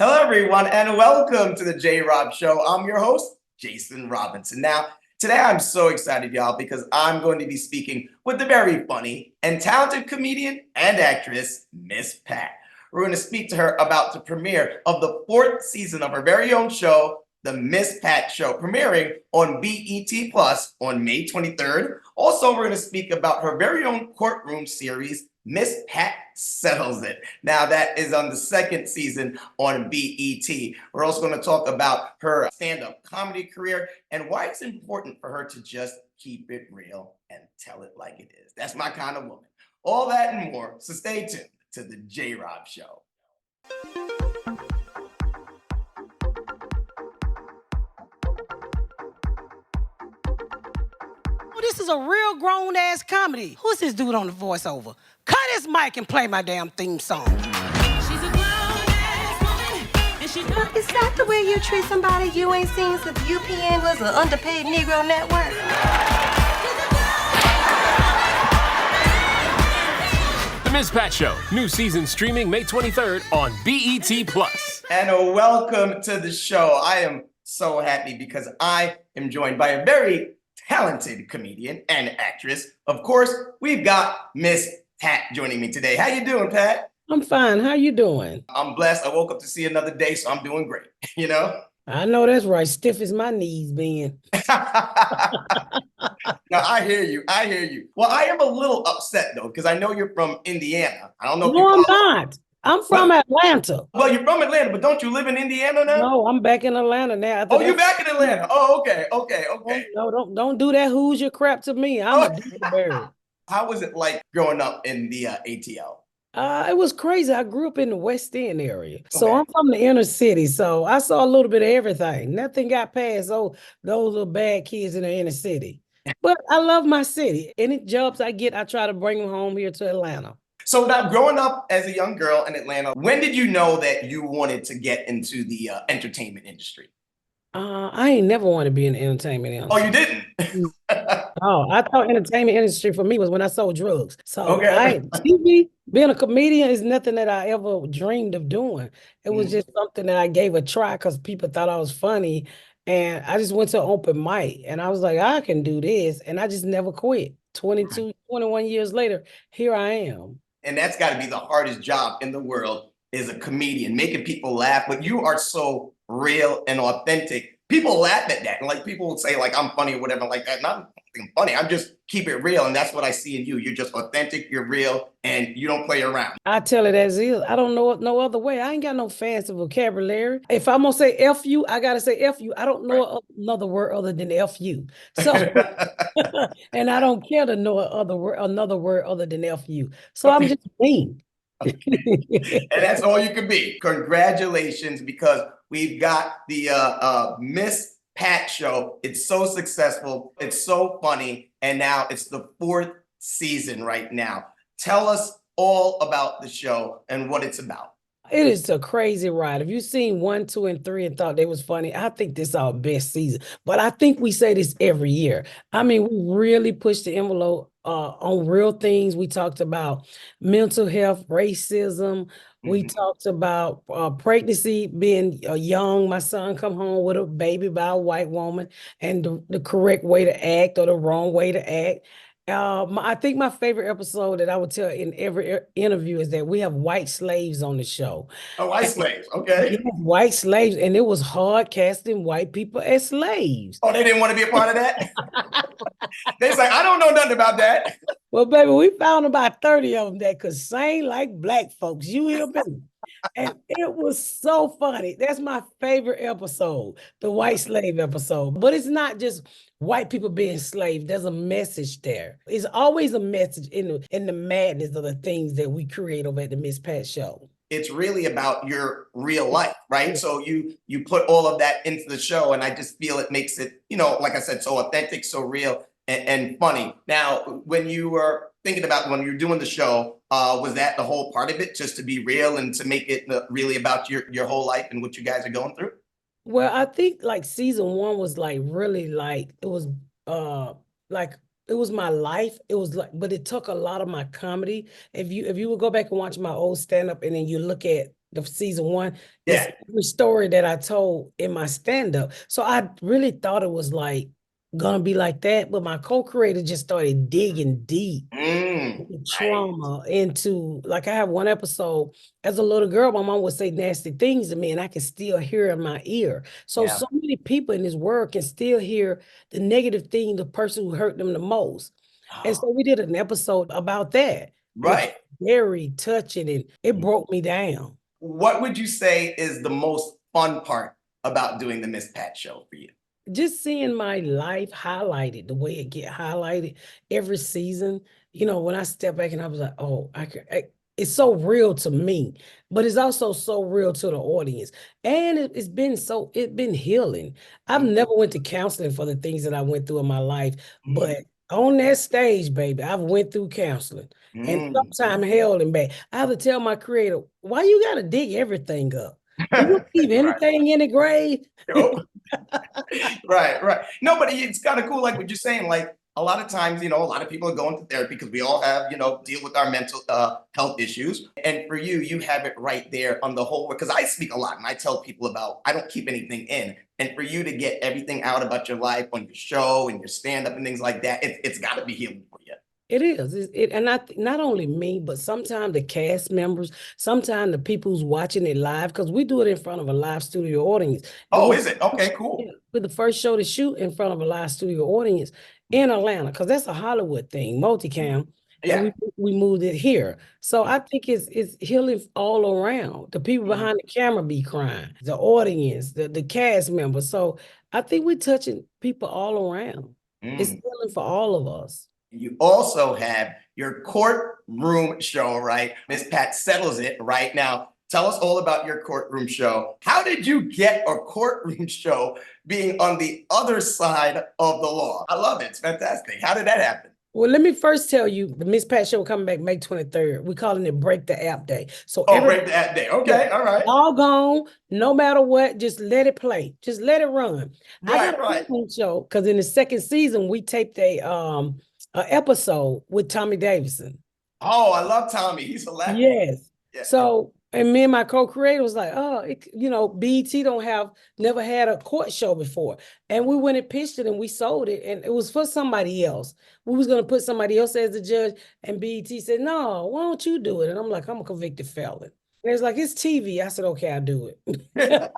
Hello, everyone, and welcome to the J Rob Show. I'm your host, Jason Robinson. Now, today I'm so excited, y'all, because I'm going to be speaking with the very funny and talented comedian and actress, Miss Pat. We're going to speak to her about the premiere of the fourth season of her very own show, The Miss Pat Show, premiering on BET Plus on May 23rd. Also, we're going to speak about her very own courtroom series, Miss Pat Settles It. Now, that is on the second season on BET. We're also going to talk about her stand-up comedy career and why it's important for her to just keep it real and tell it like it is. That's my kind of woman. All that and more. So stay tuned to the J Rob Show. This is a real grown-ass comedy. Who's this dude on the voiceover? Cut his mic and play my damn theme song. She's a grown-ass woman, and she don't... Is that the way you treat somebody you ain't seen since UPN was an underpaid Negro network? The Miss Pat Show, new season streaming May 23rd on BET Plus. And welcome to the show. I am so happy because I am joined by a very talented comedian and actress. Of course, we've got Miss Pat joining me today. How you doing, Pat? I'm fine. How you doing? I'm blessed. I woke up to see another day, so I'm doing great. You know? I know that's right. Stiff as my knees been. Now, I hear you. I hear you. Well, I am a little upset, though, because I know you're from Indiana. I don't know if No, I'm you not. I'm from Atlanta. Well, you're from Atlanta, but don't you live in Indiana now? No, I'm back in Atlanta now. Oh, you're back in Atlanta. Oh, okay. No, don't do that Hoosier crap to me. I'm a Dewberry. How was it like growing up in the ATL? It was crazy. I grew up in the West End area. So Okay. I'm from the inner city. So I saw a little bit of everything. Nothing got past those little bad kids in the inner city. But I love my city. Any jobs I get, I try to bring them home here to Atlanta. So now, growing up as a young girl in Atlanta, when did you know that you wanted to get into the entertainment industry? I ain't never wanted to be in the entertainment industry. Oh, you didn't? Oh, I thought entertainment industry for me was when I sold drugs. So Okay. TV, being a comedian is nothing that I ever dreamed of doing. It was just something that I gave a try because people thought I was funny. And I just went to an open mic and I was like, I can do this. And I just never quit. 22, 21 years later, here I am. And that's got to be the hardest job in the world, is a comedian, making people laugh. But you are so real and authentic. People laugh at that. And like people will say, like, I'm funny or whatever like that. Not funny. I'm just keep it real. And that's what I see in you. You're just authentic, you're real, and you don't play around. I tell it as is. I don't know no other way. I ain't got no fancy vocabulary. If I'm gonna say F you, I gotta say F you. I don't know another word other than F you. So and I don't care to know another word other than F you. So I'm just mean. And that's all you can be. Congratulations, because we've got the Miss Pat Show. It's so successful. It's so funny. And now it's the fourth season right now. Tell us all about the show and what it's about. It is a crazy ride. If you've seen 1, 2, and 3 and thought they was funny, I think this is our best season. But I think we say this every year. I mean, we really pushed the envelope on real things. We talked about mental health, racism. We talked about pregnancy, being young. My son come home with a baby by a white woman and the correct way to act or the wrong way to act. I think my favorite episode that I would tell in every interview is that we have white slaves on the show. Oh, white slaves. Okay. Yeah, white slaves, and it was hard casting white people as slaves. Oh, they didn't want to be a part of that? They was like, I don't know nothing about that. Well, baby, we found about 30 of them that could sing like black folks. You hear me? And it was so funny. That's my favorite episode, the white slave episode. But it's not just white people being slaves. There's a message there. It's always a message in the madness of the things that we create over at the Miss Pat Show. It's really about your real life, right? So you put all of that into the show, and I just feel it makes it, like I said, so authentic, so real, and funny. Now, when you were thinking about when you're doing the show, was that the whole part of it, just to be real and to make it really about your whole life and what you guys are going through? Well, I think like season 1 was like really like it was like it was my life. It was like, but it took a lot of my comedy. If you would go back and watch my old stand-up and then you look at the season one. Yeah. It's every story that I told in my stand-up. So I really thought it was like gonna be like that, but my co-creator just started digging deep into Right. trauma, into like I have one episode as a little girl, my mom would say nasty things to me, and I can still hear in my ear. So Yeah. so many people in this world can still hear the negative thing, the person who hurt them the most. And so Oh, we did an episode about that. Which right. very touching, and it broke me down. What would you say is the most fun part about doing the Miss Pat show for you? Just seeing my life highlighted the way it get highlighted every season. You know, when I step back and I was like, oh, it's so real to me, but it's also so real to the audience. And it's been healing. I've Mhm. never went to counseling for the things that I went through in my life, but Mm, on that stage, baby, I've went through counseling. And mm. sometimes hell and back. I have to tell my creator, why you gotta dig everything up? You don't leave Right. anything in the grave. Nope. Right, right. No, but it's kind of cool, like what you're saying. Like a lot of times, a lot of people are going to therapy because we all have, deal with our mental health issues. And for you, you have it right there on the whole. Because I speak a lot and I tell people about I don't keep anything in. And for you to get everything out about your life on your show and your stand up and things like that, it's got to be healing for you. It is. And not only me, but sometimes the cast members, sometimes the people who's watching it live, because we do it in front of a live studio audience. And Oh, we is it? Okay, cool. yeah, we're the first show to shoot in front of a live studio audience in Atlanta, because that's a Hollywood thing, multicam, and Yeah. we moved it here. So I think it's healing all around. The people Mhm. behind the camera be crying, the audience, the cast members. So I think we're touching people all around. It's Mm. healing for all of us. You also have your courtroom show, right? Miss Pat settles it right now. Tell us all about your courtroom show. How did you get a courtroom show being on the other side of the law? I love it. It's fantastic. How did that happen? Well, let me first tell you, the Miss Pat show coming back May 23rd. We're calling it Break the App Day. So Oh, every break that day. Okay, all right. all gone, no matter what, just let it play. Just let it run. I got Right, a right. courtroom show because in the second season, we taped a episode with Tommy Davidson. Oh, I love Tommy. He's hilarious. Yes. Yeah. So, and me and my co-creator was like, oh, BET never had a court show before. And we went and pitched it and we sold it. And it was for somebody else. We was going to put somebody else as the judge. And BET said, no, why don't you do it? And I'm like, I'm a convicted felon. And it's like, it's TV. I said, okay, I'll do it.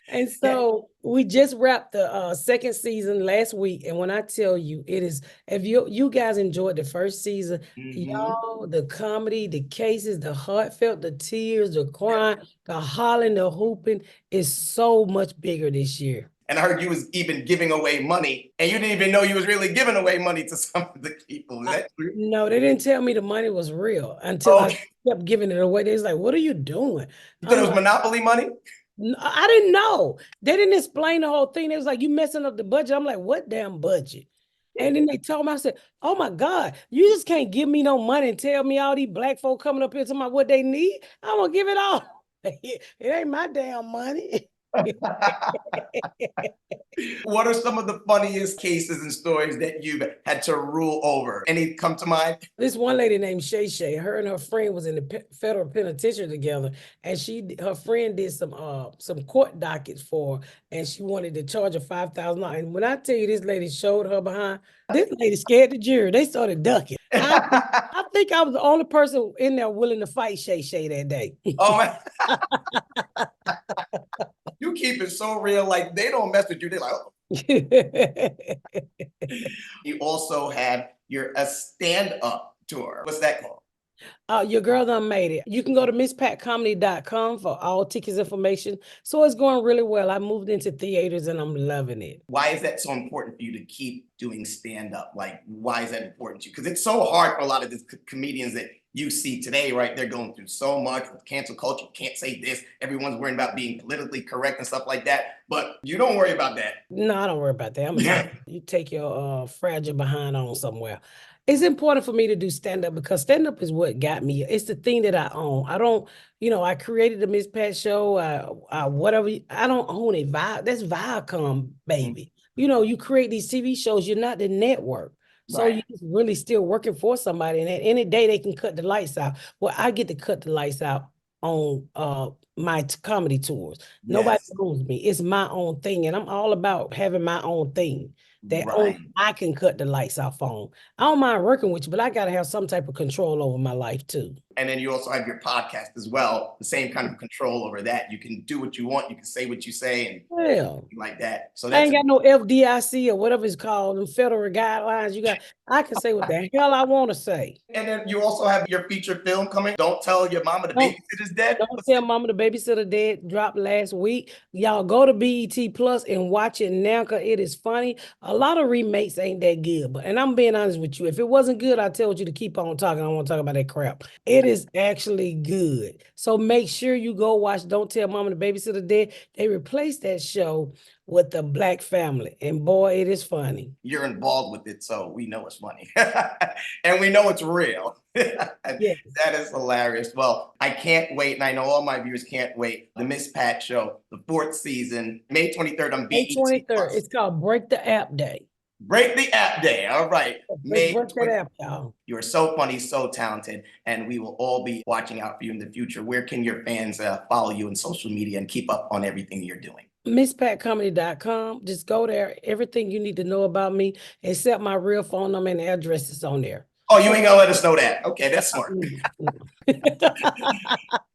And so we just wrapped the second season last week. And when I tell you, it is, if you guys enjoyed the first season, Mhm. y'all, the comedy, the cases, the heartfelt, the tears, the crying, the hollering, the hooping is so much bigger this year. And I heard you was even giving away money, and you didn't even know you was really giving away money to some of the people. Is that true? No, they didn't tell me the money was real until I Okay. kept giving it away. They was like, what are you doing? You thought it I'm was like, Monopoly money? I didn't know. They didn't explain the whole thing. They was like, you messing up the budget. I'm like, what damn budget? And then they told me, I said, oh my God, you just can't give me no money and tell me all these black folk coming up here talking about what they need. I'm gonna give it all. It ain't my damn money. What are some of the funniest cases and stories that you've had to rule over? Any come to mind? This one lady named Shay Shay, her and her friend was in the federal penitentiary together, and her friend did some court dockets for her, and she wanted to charge her $5,000. And when I tell you this lady showed her behind, this lady scared the jury. They started ducking. I think I was the only person in there willing to fight Shay Shay that day. Oh man. You keep it so real, like they don't mess with you. They're like, oh. You also have your a stand-up tour. What's that called? Your girl done made it. You can go to misspatcomedy.com for all tickets information. So it's going really well. I moved into theaters and I'm loving it. Why is that so important for you to keep doing stand-up? Like, why is that important to you? Because it's so hard for a lot of these comedians that you see today, right? They're going through so much with cancel culture. Can't say this. Everyone's worrying about being politically correct and stuff like that. But you don't worry about that. No, I don't worry about that. You take your fragile behind on somewhere. It's important for me to do stand-up because stand-up is what got me. It's the thing that I own. I don't, I created the Miss Pat show, whatever. I don't own it. That's Viacom, baby. You create these TV shows, you're not the network. So Right. you're really still working for somebody. And at any day they can cut the lights out. Well, I get to cut the lights out on my comedy tours. Nobody Yes. owns me. It's my own thing, and I'm all about having my own thing that only Right. I can cut the lights off on. I don't mind working with you, but I gotta have some type of control over my life too. And then you also have your podcast as well, the same kind of control over that. You can do what you want, you can say what you say, and Well, like that. So I that's ain't got no FDIC or whatever it's called, them federal guidelines. I can say what the hell I want to say. and then you also have your feature film coming. Don't tell your mama the Don't- babysitter's dead. Don't tell mama the babysitter dead dropped last week. Y'all go to BET Plus and watch it now because it is funny. A lot of remakes ain't that good, and I'm being honest with you. If it wasn't good, I told you to keep on talking. I don't want to talk about that crap. It is actually good. So make sure you go watch Don't Tell Mama the Babysitter Dead. They replaced that show with the Black Family, and boy, it is funny. You're involved with it, so we know it's funny. And we know it's real. Yes. That is hilarious. Well, I can't wait, and I know all my viewers can't wait. The Miss Pat Show, the 4th season, May 23rd on May BET 23rd. Plus. It's called Break the App Day. Break the App Day. All right. May Break that 20 app, y'all. You're so funny, so talented, and we will all be watching out for you in the future. Where can your fans follow you on social media and keep up on everything you're doing? MissPatComedy.com. Just go there. Everything you need to know about me, except my real phone number and address is on there. Oh, you ain't gonna let us know that. Okay, that's smart.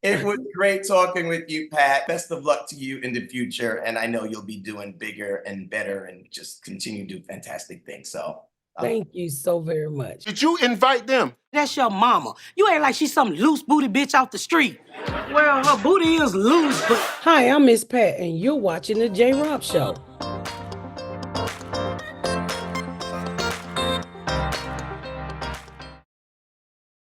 It was great talking with you, Pat. Best of luck to you in the future. And I know you'll be doing bigger and better and just continue to do fantastic things. So Thank you so very much. Did you invite them? That's your mama. You ain't like she's some loose booty bitch off the street. Well, her booty is loose, but Hi, I'm Miss Pat, and you're watching The J. Rob Show.